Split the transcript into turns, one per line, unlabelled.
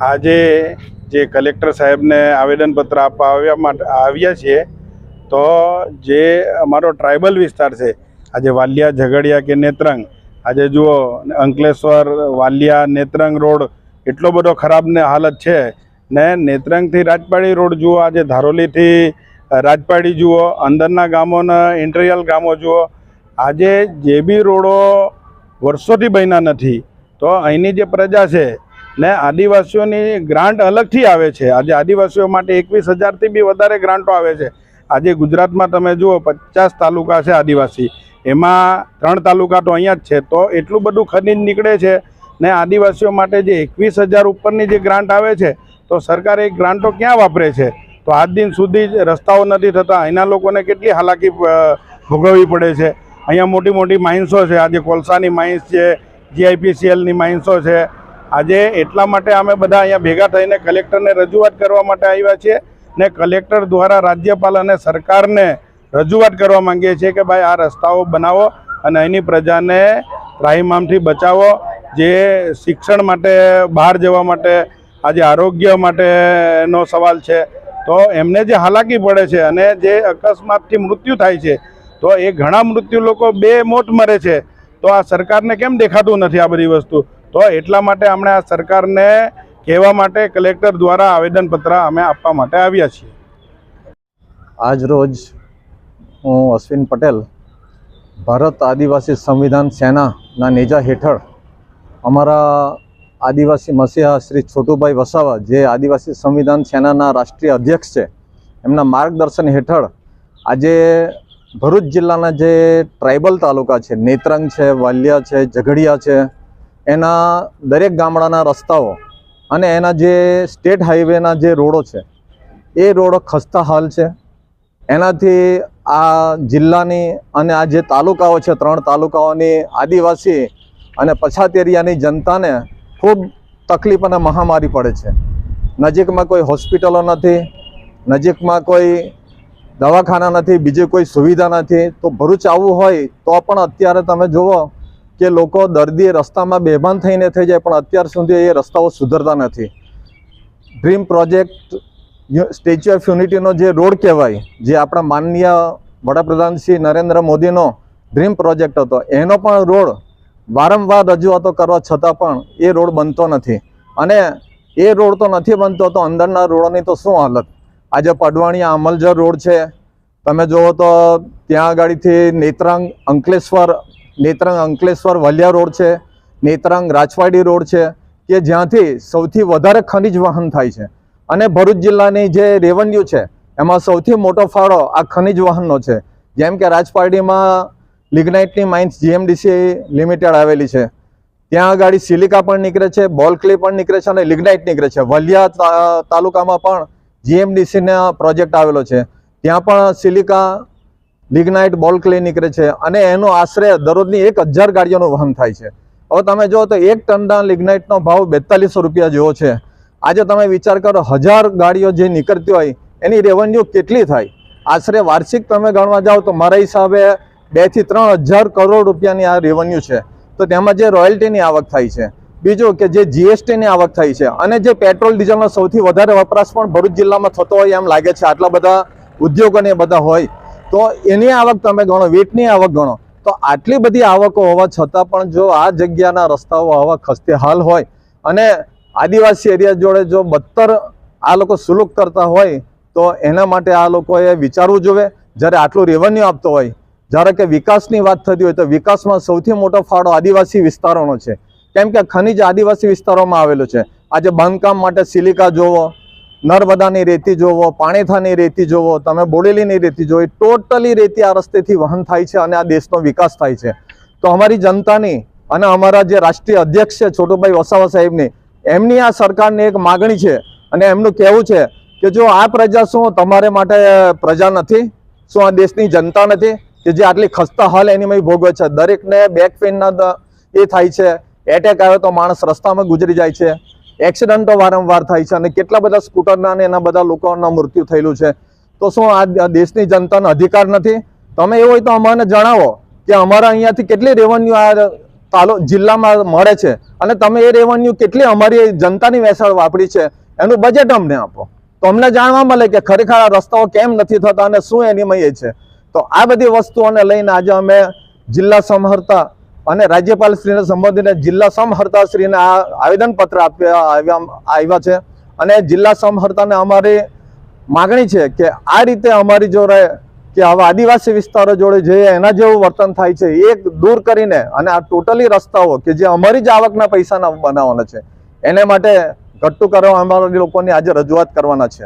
આજે જે કલેક્ટર સાહેબને આવેદનપત્ર આપવા આવ્યા છીએ, તો જે અમારો ટ્રાઇબલ વિસ્તાર છે, આજે વાલિયા, ઝઘડિયા કે નેત્રંગ, આજે જુઓ અંકલેશ્વર, વાલિયા, નેત્રંગ રોડ એટલો બધો ખરાબ ને હાલત છે ને. નેત્રંગથી રાજપાડી રોડ જુઓ, આજે ધારોલીથી રાજપાડી જુઓ, અંદરના ગામોના ઇન્ટિરિયર ગામો જુઓ, આજે જે બી રોડો વર્ષોથી બન્યા નથી. તો અહીંની જે પ્રજા છે ને આદિવાસીઓની ગ્રાન્ટ અલગથી આવે છે. આજે આદિવાસીઓ માટે 21,000થી બી વધારે ગ્રાન્ટો આવે છે. આજે ગુજરાતમાં તમે જુઓ 50 તાલુકા છે આદિવાસી, એમાં 3 તાલુકા તો અહીંયા જ છે. તો એટલું બધું ખનીજ નીકળે છે ને આદિવાસીઓ માટે જે 21,000 ઉપરની જે ગ્રાન્ટ આવે છે, તો સરકાર એ ગ્રાન્ટો ક્યાં વાપરે છે? તો આજ દિન સુધી રસ્તાઓ નથી થતા. અહીંના લોકોને કેટલી હાલાકી ભોગવવી પડે છે. અહીંયા મોટી મોટી માઇન્સો છે, આજે કોલસાની માઇન્સ છે, GIPCLની માઇન્સો છે. આજે એટલા માટે અમે બધા અહીંયા ભેગા થઈને કલેક્ટરને રજૂઆત કરવા માટે આવ્યા છીએ ને કલેક્ટર દ્વારા રાજ્યપાલ અને સરકારને રજૂઆત કરવા માંગીએ છીએ કે ભાઈ આ રસ્તાઓ બનાવો અને અહીંની પ્રજાને ત્રાહિમામથી બચાવો. જે શિક્ષણ માટે, બહાર જવા માટે, આજે આરોગ્ય માટેનો સવાલ છે, તો એમને જે હાલાકી પડે છે અને જે અકસ્માતથી મૃત્યુ થાય છે, તો એ ઘણા મૃત્યુ લોકો 2 મોત મરે છે. તો આ સરકારને કેમ દેખાતું નથી આ બધી વસ્તુ? તો એટલા માટે આપણે આ સરકારને કહેવા માટે કલેક્ટર દ્વારા આવેદનપત્ર અમે આપવા માટે આવ્યા છીએ.
આજ રોજ હું અશ્વિન પટેલ, ભારત આદિવાસી સંવિધાન સેનાના નેજા હેઠળ અમારા આદિવાસી મસીહા શ્રી છોટુભાઈ વસાવા, જે આદિવાસી સંવિધાન સેનાના રાષ્ટ્રીય અધ્યક્ષ છે, એમના માર્ગદર્શન હેઠળ આજે ભરૂચ જિલ્લાના જે ટ્રાઇબલ તાલુકા છે, નેત્રંગ છે, વાલિયા છે, ઝઘડિયા છે, એના દરેક ગામડાના રસ્તાઓ અને એના જે સ્ટેટ હાઈવેના જે રોડો છે, એ રોડો ખસ્તા હાલ છે. એનાથી આ જિલ્લાની અને આ જે તાલુકાઓ છે, 3 તાલુકાઓની આદિવાસી અને પછાત એરિયાની જનતાને ખૂબ તકલીફ અને મહામારી પડે છે. નજીકમાં કોઈ હોસ્પિટલો નથી, નજીકમાં કોઈ દવાખાના નથી, બીજી કોઈ સુવિધા નથી. તો ભરૂચ આવવું હોય તો પણ અત્યારે તમે જુઓ કે લોકો દર્દી રસ્તામાં બેભાન થઈને થઈ જાય, પણ અત્યાર સુધી એ રસ્તાઓ સુધરતા નથી. ડ્રીમ પ્રોજેક્ટ સ્ટેચ્યુ ઓફ યુનિટીનો જે રોડ કહેવાય, જે આપણા માનનીય વડાપ્રધાન શ્રી નરેન્દ્ર મોદીનો ડ્રીમ પ્રોજેક્ટ હતો, એનો પણ રોડ વારંવાર રજૂઆતો કરવા છતાં પણ એ રોડ બનતો નથી. અને એ રોડ તો નથી બનતો, તો અંદરના રોડોની તો શું હાલત? આજે પડવાણીયા અમલજર રોડ છે, તમે જુઓ તો ત્યાં આગળથી નેત્રંગ અંકલેશ્વર વાલિયા રોડ છે, નેત્રંગ રાજપાડી રોડ છે, કે જ્યાંથી સૌથી વધારે ખનિજ વહન થાય છે. અને ભરૂચ જિલ્લાની જે રેવન્યુ છે, એમાં સૌથી મોટો ફાળો આ ખનિજ વહનનો છે. જેમ કે રાજપાડીમાં લિગ્નાઇટની માઇન્સ GMDC લિમિટેડ આવેલી છે, ત્યાં આગળ સિલિકા પણ નીકળે છે, બોલ ક્લે પણ નીકળે છે અને લિગ્નાઇટ નીકળે છે. વાલિયા તાલુકામાં પણ GMDCના પ્રોજેક્ટ આવેલો છે, ત્યાં પણ સિલિકા, લિગ્નાઇટ, બોલ ક્લે નીકળે છે અને એનો આશરે દરરોજની 1,000 ગાડીઓનું વહન થાય છે. હવે તમે જુઓ તો 1 ટનના લિગ્નાઇટનો ભાવ 4200 રૂપિયા જેવો છે. આજે તમે વિચાર કરો, 1000 ગાડીઓ જે નીકળતી હોય એની રેવન્યુ કેટલી થાય? આશરે વાર્ષિક તમે ગણવા જાઓ તો મારા હિસાબે 2 થી 3,000 કરોડ રૂપિયાની આ રેવન્યુ છે. તો તેમાં જે રોયલ્ટીની આવક થાય છે, બીજું કે જે GSTની આવક થાય છે, અને જે પેટ્રોલ ડીઝલનો સૌથી વધારે વપરાશ પણ ભરૂચ જિલ્લામાં થતો હોય એમ લાગે છે. આટલા બધા ઉદ્યોગોને બધા હોય તો એની આવક તમે ગણો, વીટની આવક ગણો, તો આટલી બધી આવકો હોવા છતાં પણ જો આ જગ્યાના રસ્તાઓ આવા ખસ્તે હાલ હોય અને આદિવાસી એરિયા જોડે જો બદતર આ લોકો સુલુક કરતા હોય, તો એના માટે આ લોકોએ વિચારવું જોઈએ. જ્યારે આટલું રેવન્યુ આપતો હોય, જ્યારે કે વિકાસની વાત થતી હોય, તો વિકાસમાં સૌથી મોટો ફાળો આદિવાસી વિસ્તારોનો છે. કેમ કે ખનિજ આદિવાસી વિસ્તારોમાં આવેલું છે. આજે બાંધકામ માટે સિલિકા જોવો, નર્મદાની રેતી જોવો, પાણીથાની રેતી જોવો, તમે બોડેલીની રેતી જોવો, ટોટલી રેતી આ રસ્તેથી વહન થાય છે અને આ દેશનો વિકાસ થાય છે. તો અમારી જનતાની અને અમારા જે રાષ્ટ્રીય અધ્યક્ષ છે છોટુભાઈ વસાવા સાહેબની, એમની આ સરકારની એક માગણી છે અને એમનું કહેવું છે કે જો આ પ્રજા શું તમારે માટે પ્રજા નથી? શું આ દેશની જનતા નથી કે જે આટલી ખસ્તા હાલ એની ભોગવે છે? દરેકને બેક પેઇનના એ થાય છે, એટેક આવે તો માણસ રસ્તામાં ગુજરી જાય છે, એક્સિડન્ટો વારંવાર થાય છે અને કેટલા બધા સ્કૂટરના અને એના બધા લોકોના મૃત્યુ થયેલું છે. તો શું આ દેશની જનતાનો અધિકાર નથી? તમે એવું હોય તો અમને જણાવો કે અમારા અહીંયાથી કેટલી રેવન્યુ આ જિલ્લામાં મળે છે અને તમે એ રેવન્યુ કેટલી અમારી જનતાની વેસાળ વાપરી છે એનું બજેટ અમને આપો, તો અમને જાણવા મળે કે ખરેખર આ રસ્તાઓ કેમ નથી થતા અને શું એની મય છે. તો આ બધી વસ્તુઓને લઈને આજે અમે જિલ્લા સમહર્તા અને રાજ્યપાલ શ્રીને સંબોધીને જિલ્લા સમહર્તા શ્રીને આ આવેદનપત્ર આવ્યા છે. અને જિલ્લા સમહર્તાને અમારી માગણી છે કે આ રીતે અમારી જોડે કે આવા આદિવાસી વિસ્તારો જોડે જે એના જેવું વર્તન થાય છે એ દૂર કરીને અને આ ટોટલી રસ્તાઓ કે જે અમારી જ આવકના પૈસાના બનાવવાના છે એને માટે ઘટતું કરવા અમારા લોકોની આજે રજૂઆત કરવાના છે.